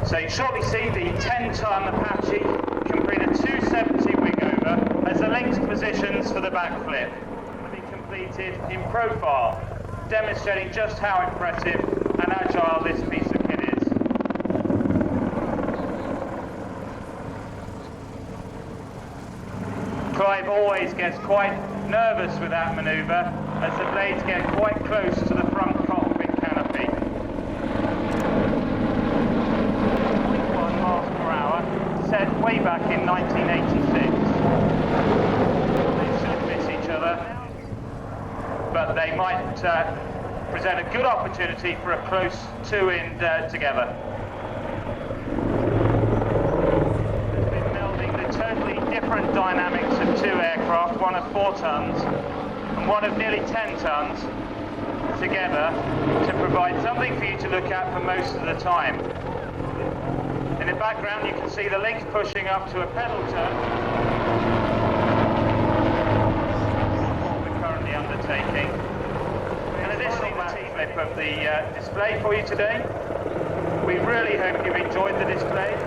So you shortly see the 10-ton Apache can bring a 270 wing over as the Lynx positions for the backflip. Will be completed in profile, demonstrating just how impressive and agile this piece of kit is. Clive always gets quite nervous with that manoeuvre as the blades get quite close to the front cockpit canopy. 0.1 miles per hour, set way back in 1986. They should miss each other, but they might present a good opportunity for a close two-in together. Different dynamics of two aircraft, one of 4 tons and one of nearly 10 tons together to provide something for you to look at for most of the time. In the background you can see the Lynx pushing up to a pedal turn, what we're currently undertaking. And additionally the T-flip of the display for you today. We really hope you've enjoyed the display.